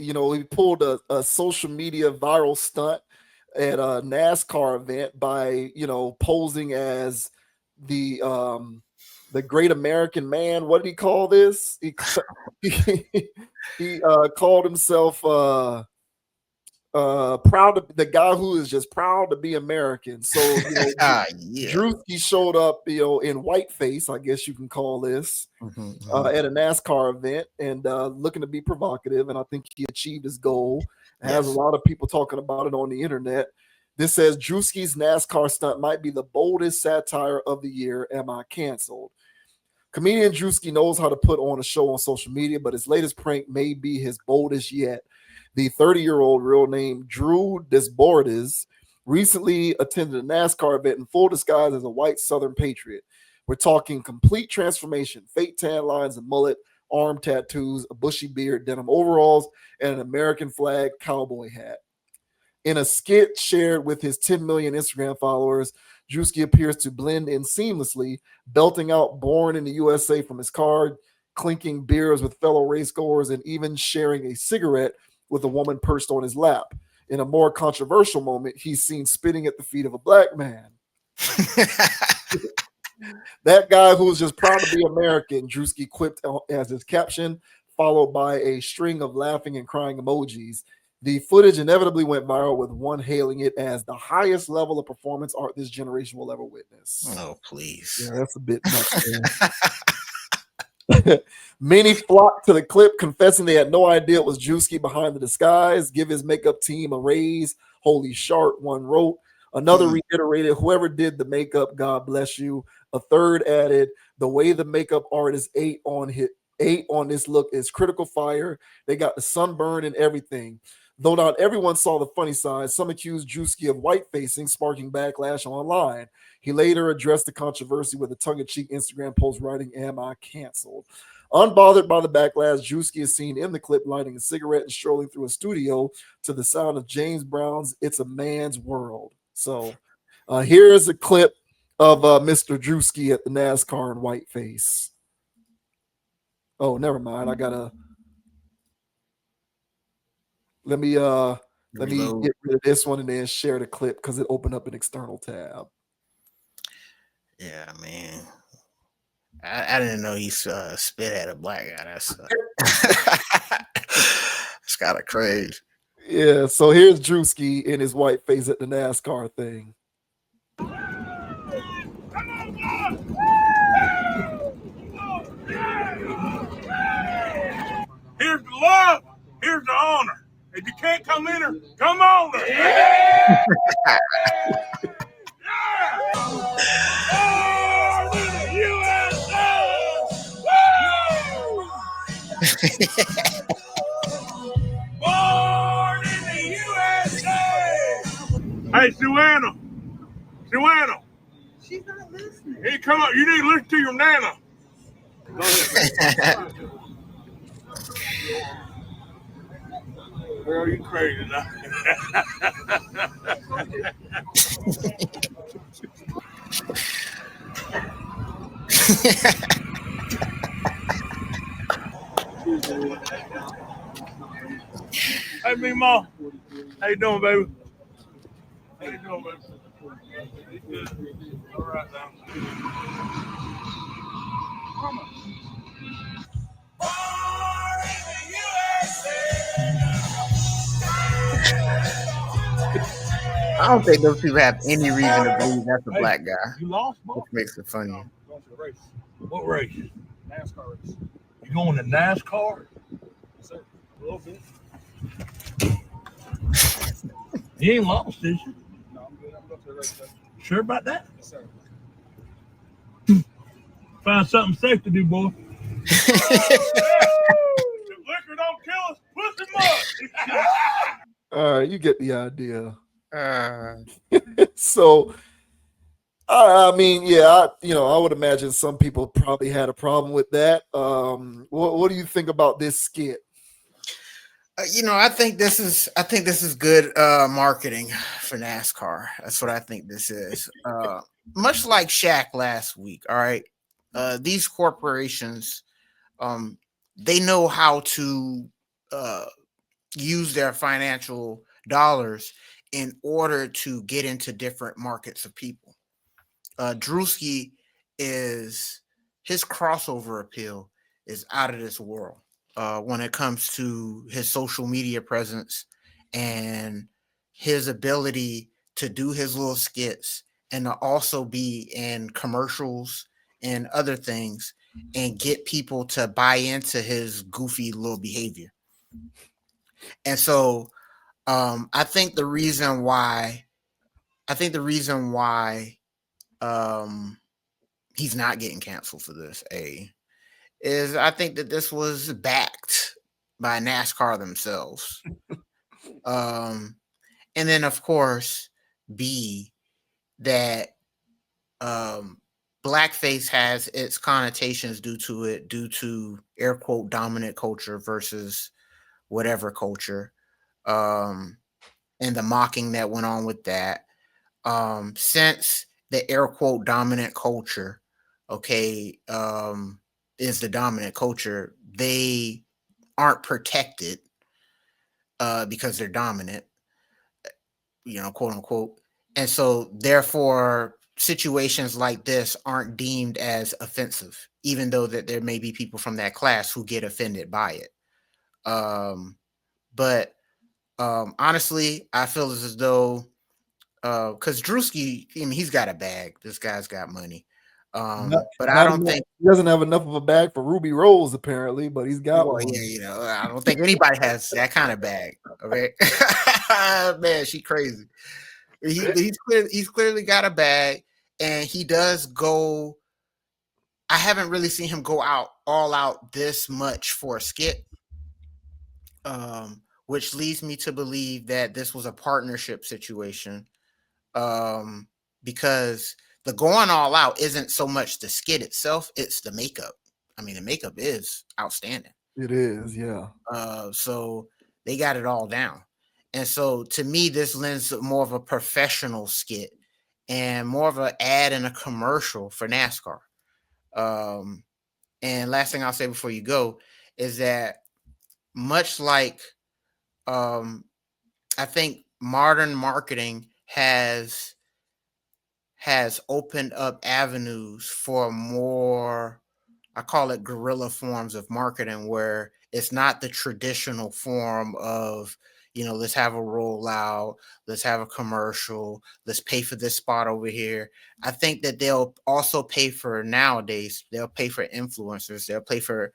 he pulled a social media viral stunt at a NASCAR event by, posing as the um the great American man. What did he call this? He, he called himself proud to the guy who is just proud to be American. So, Yeah. Druski showed up, in whiteface, I guess you can call this, at a NASCAR event and looking to be provocative. And I think he achieved his goal. Has a Yes. lot of people talking about it on the internet. This says Druski's NASCAR stunt might be the boldest satire of the year. Am I canceled? Comedian Druski knows how to put on a show on social media, but his latest prank may be his boldest yet. The 30-year-old, real name Drew Desbordes, recently attended a NASCAR event in full disguise as a white Southern patriot. We're talking complete transformation, fake tan lines and mullet, arm tattoos, a bushy beard, denim overalls, and an American flag cowboy hat. In a skit shared with his 10 million Instagram followers, Druski appears to blend in seamlessly, belting out "Born in the USA" from his car, clinking beers with fellow racegoers, and even sharing a cigarette with a woman perched on his lap. In a more controversial moment, he's seen spitting at the feet of a black man. That guy who was just proud to be American, Druski quipped as his caption, followed by a string of laughing and crying emojis. The footage inevitably went viral, with one hailing it as the highest level of performance art this generation will ever witness. Oh, please. Yeah, that's a bit much. Many flocked to the clip, confessing they had no idea it was Druski behind the disguise. Give his makeup team a raise. Holy shark, one wrote. Another reiterated, whoever did the makeup, God bless you. A third added, the way the makeup artist ate on this look is critical fire. They got the sunburn and everything. Though not everyone saw the funny side, some accused Druski of white facing, sparking backlash online. He later addressed the controversy with a tongue-in-cheek Instagram post writing, "Am I canceled?" Unbothered by the backlash, Druski is seen in the clip lighting a cigarette and strolling through a studio to the sound of James Brown's "It's a Man's World." So here is a clip of Mr. Druski at the NASCAR in whiteface. Oh, never mind. I gotta let me Reload. get rid of this one and then share the clip because it opened up an external tab. Yeah, man. I didn't know he spit at a black guy. That's it's kind of crazy. Yeah, so here's Druski in his whiteface at the NASCAR thing. Here's the love. Here's the honor. If you can't come in her, come on her. Yeah! Born in the USA! Born in the USA! Hey, Suanna. She's not listening. Hey, come on. You need to listen to your nana. Go ahead. Girl, you crazy now. Hey, me Ma. How you doing, baby? How you doing, baby? Good. All right now. Mama. I don't think those people have any reason to believe that's a black guy. You lost, Mom? Which makes it funny. Going to the race. What race? NASCAR race. You going to NASCAR? Yes, sir. A little bit. You ain't lost, did you? No, I'm good. I'm going to the race. Sure about that? Yes, sir. Find something safe to do, boy. If liquor don't kill us, pussy mud. All right, you get the idea. So, I mean, yeah, I would imagine some people probably had a problem with that. What do you think about this skit? I think this is good marketing for NASCAR. That's what I think this is. Much like Shaq last week. All right, these corporations, they know how to use their financial dollars in order to get into different markets of people. Druski is his crossover appeal is out of this world when it comes to his social media presence and his ability to do his little skits and to also be in commercials and other things and get people to buy into his goofy little behavior. And so I think the reason why he's not getting canceled for this, is I think that this was backed by NASCAR themselves. And then of course, B, that blackface has its connotations due to air quote dominant culture versus whatever culture. And the mocking that went on with that. Since the air quote dominant culture, is the dominant culture, they aren't protected because they're dominant, quote unquote. And so therefore situations like this aren't deemed as offensive, even though that there may be people from that class who get offended by it. But honestly, I feel as though because Druski, I mean, he's got a bag. This guy's got money. But I don't think he doesn't have enough of a bag for Ruby Rose, apparently, but he's got one. Yeah, I don't think anybody has that kind of bag. Okay, man, she crazy. He's clearly got a bag, and he does go. I haven't really seen him go all out this much for a skit, which leads me to believe that this was a partnership situation. Because the going all out isn't so much the skit itself, it's the makeup. I mean, the makeup is outstanding. It is, yeah. So they got it all down. And so to me, this lends more of a professional skit and more of an ad and a commercial for NASCAR. And last thing I'll say before you go is that much like I think modern marketing has opened up avenues for more, I call it guerrilla forms of marketing, where it's not the traditional form of, let's have a rollout, let's have a commercial, let's pay for this spot over here. I think that they'll also pay for nowadays, they'll pay for influencers, they'll pay for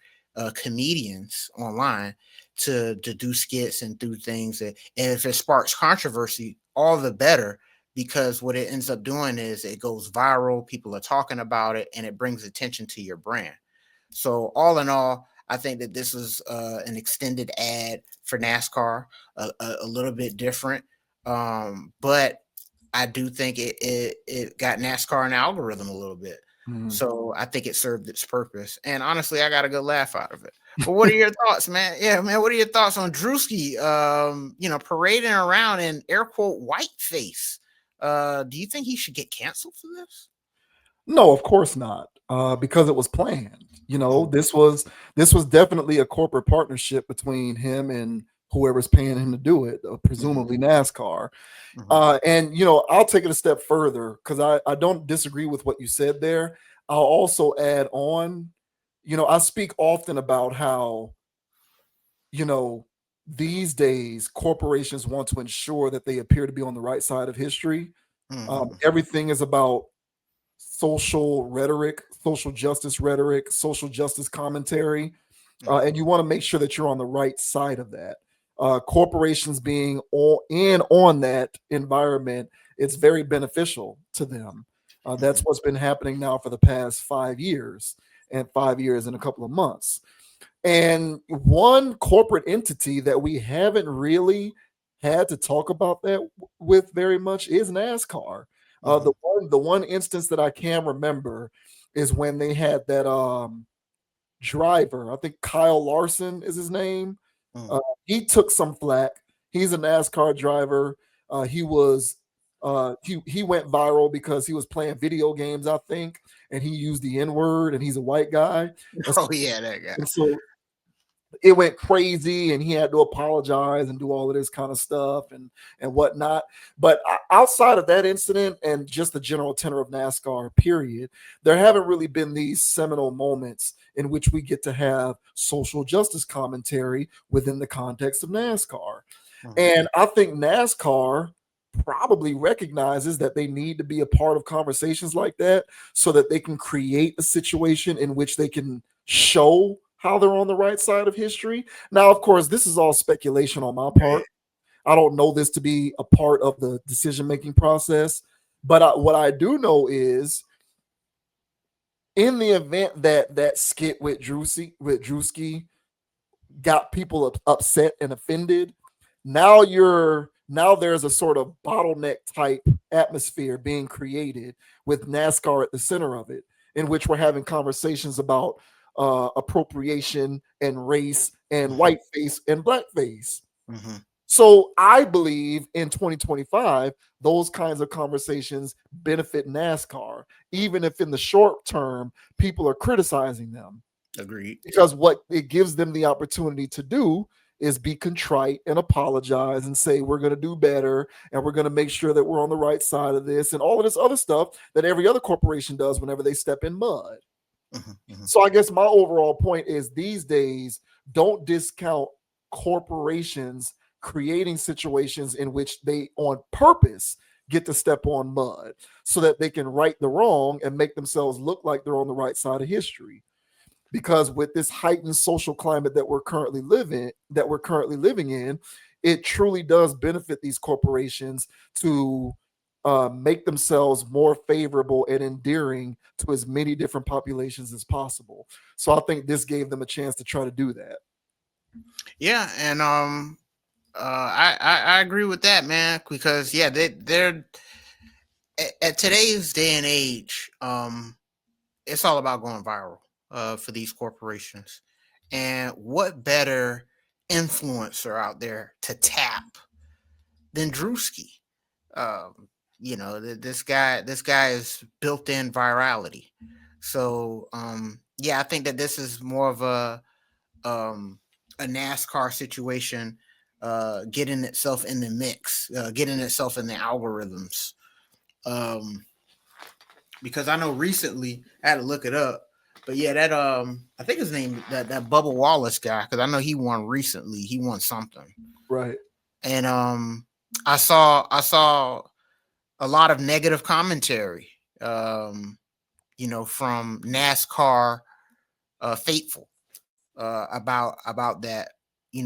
comedians online to do skits and do things. And if it sparks controversy, all the better. Because what it ends up doing is it goes viral, people are talking about it, and it brings attention to your brand. So all in all, I think that this was an extended ad for NASCAR, a little bit different. But I do think it got NASCAR in the algorithm a little bit. Mm-hmm. So I think it served its purpose. And honestly, I got a good laugh out of it. But what are your thoughts, man? Yeah, man, what are your thoughts on Druski, parading around in air quote whiteface? Do you think he should get canceled for this? No, of course not. Because it was planned. This was definitely a corporate partnership between him and whoever's paying him to do it, presumably NASCAR. And I'll take it a step further because I don't disagree with what you said there. I'll also add on, I speak often about how, these days corporations want to ensure that they appear to be on the right side of history. Everything is about social rhetoric, social justice rhetoric, social justice commentary, and you want to make sure that you're on the right side of that. Corporations being on that environment, it's very beneficial to them. That's what's been happening now for the past 5 years, and 5 years and a couple of months. And one corporate entity that we haven't really had to talk about that with very much is NASCAR. The one instance that I can remember is when they had that driver, I think Kyle Larson is his name. He took some flack. He's a NASCAR driver. He went viral because he was playing video games, I think, and he used the N-word, and he's a white guy. Oh yeah, that guy. And so it went crazy and he had to apologize and do all of this kind of stuff and whatnot. But outside of that incident and just the general tenor of NASCAR, period, there haven't really been these seminal moments in which we get to have social justice commentary within the context of NASCAR. And I think NASCAR probably recognizes that they need to be a part of conversations like that so that they can create a situation in which they can show how they're on the right side of history. Now, of course, this is all speculation on my part. I don't know this to be a part of the decision-making process, but what I do know is in the event that that skit with Druski got people upset and offended, now there's a sort of bottleneck type atmosphere being created with NASCAR at the center of it, in which we're having conversations about appropriation and race and whiteface and blackface. So I believe in 2025, those kinds of conversations benefit NASCAR, even if in the short term people are criticizing them. Agreed. Because what it gives them the opportunity to do is be contrite and apologize and say, we're going to do better and we're going to make sure that we're on the right side of this and all of this other stuff that every other corporation does whenever they step in mud. So I guess my overall point is these days, don't discount corporations creating situations in which they on purpose get to step on mud so that they can right the wrong and make themselves look like they're on the right side of history. Because with this heightened social climate that we're currently living in, it truly does benefit these corporations to make themselves more favorable and endearing to as many different populations as possible. So I think this gave them a chance to try to do that. Yeah, and I agree with that, man. Because they're at today's day and age, it's all about going viral for these corporations. And what better influencer out there to tap than Druski? This guy is built-in virality. So I think that this is more of a NASCAR situation, getting itself in the mix, getting itself in the algorithms. Because I know recently I had to look it up, but yeah, that I think his name that Bubba Wallace guy, because I know he won recently. He won something, right? And I saw a lot of negative commentary, from NASCAR faithful about that. You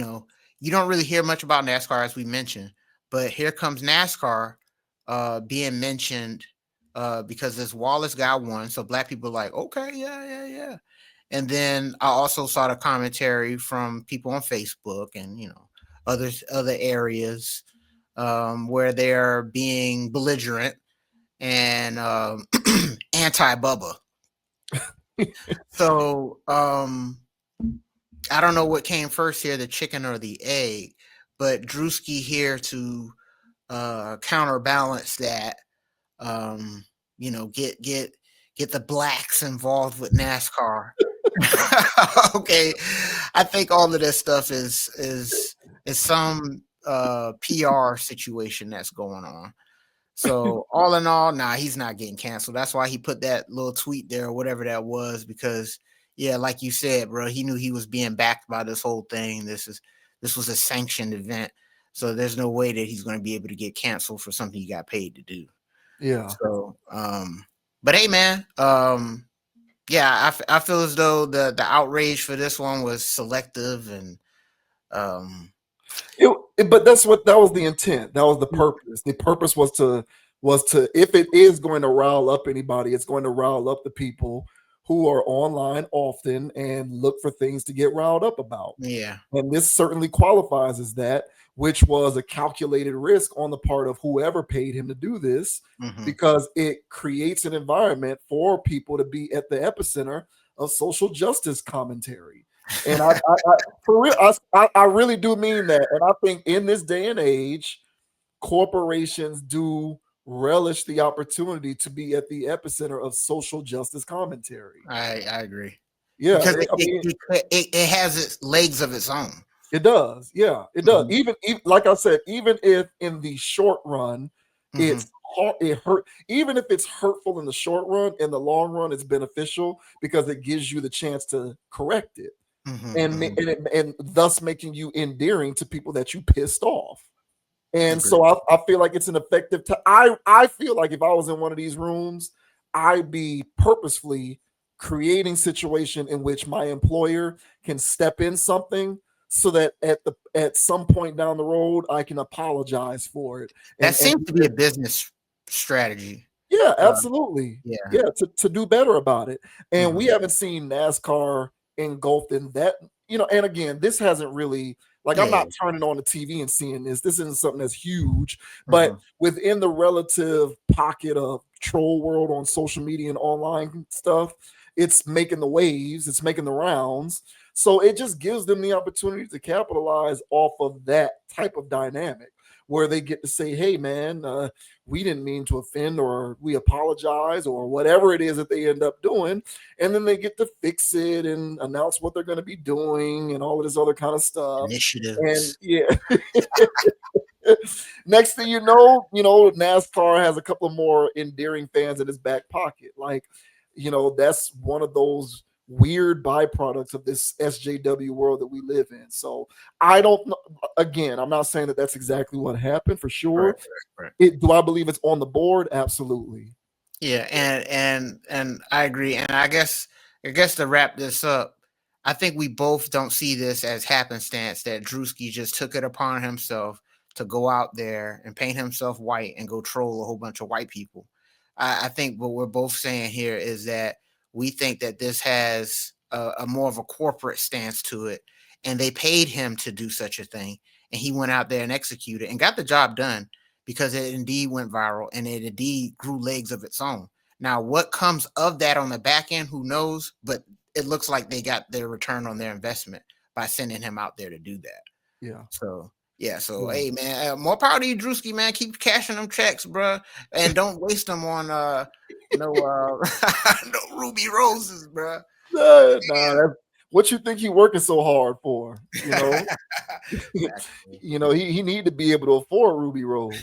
don't really hear much about NASCAR, as we mentioned, but here comes NASCAR being mentioned because this Wallace guy won. So black people are like, okay, yeah. And then I also saw the commentary from people on Facebook and other areas where they're being belligerent and anti-Bubba. So I don't know what came first here, the chicken or the egg, but Druski here to counterbalance that, get the blacks involved with NASCAR. Okay, I think all of this stuff is some PR situation that's going on. So all in all, he's not getting canceled. That's why he put that little tweet there or whatever that was, because like you said, bro, he knew he was being backed by this whole thing. This was a sanctioned event. So there's no way that he's going to be able to get canceled for something he got paid to do. Yeah. So, but hey, man, I feel as though the outrage for this one was selective and, but that was the intent. That was the purpose. The purpose was to, if it is going to rile up anybody, it's going to rile up the people who are online often and look for things to get riled up about. Yeah. And this certainly qualifies as that, which was a calculated risk on the part of whoever paid him to do this, because it creates an environment for people to be at the epicenter of social justice commentary. And for real, I really do mean that. And I think in this day and age, corporations do relish the opportunity to be at the epicenter of social justice commentary. I agree. Yeah, because I mean, it has its legs of its own. it does. Yeah, it does. Even like I said, even if in the short run, it's hard, it hurt. Even if it's hurtful in the short run, in the long run, it's beneficial because it gives you the chance to correct it, and thus making you endearing to people that you pissed off. And so I feel like it's an effective. I feel like if I was in one of these rooms, I'd be purposefully creating situation in which my employer can step in something so that at some point down the road I can apologize for it. That seems to be a business strategy. Yeah, absolutely. Yeah. To do better about it. And we haven't seen NASCAR engulfed in that, and again, this hasn't really, like, I'm not turning on the TV and seeing this. This isn't something that's huge, but within the relative pocket of troll world on social media and online stuff, it's making the waves, it's making the rounds. So it just gives them the opportunity to capitalize off of that type of dynamic where they get to say, hey, man, we didn't mean to offend, or we apologize, or whatever it is that they end up doing. And then they get to fix it and announce what they're going to be doing and all of this other kind of stuff. Initiatives. And next thing you know, NASCAR has a couple of more endearing fans in his back pocket. Like, that's one of those weird byproducts of this SJW world that we live in. So I don't know. Again, I'm not saying that that's exactly what happened for sure. Right. Do I believe it's on the board? Absolutely. Yeah, and I agree. And I guess to wrap this up, I think we both don't see this as happenstance that Druski just took it upon himself to go out there and paint himself white and go troll a whole bunch of white people. I think what we're both saying here is that we think that this has a more of a corporate stance to it, and they paid him to do such a thing, and he went out there and executed and got the job done because it indeed went viral and it indeed grew legs of its own. Now, what comes of that on the back end, who knows? But it looks like they got their return on their investment by sending him out there to do that. Yeah. So hey, man, more power to you, Druski, man. Keep cashing them checks, bro, and don't waste them on no ruby roses, bro. What you think he working so hard for? He need to be able to afford Ruby Rose.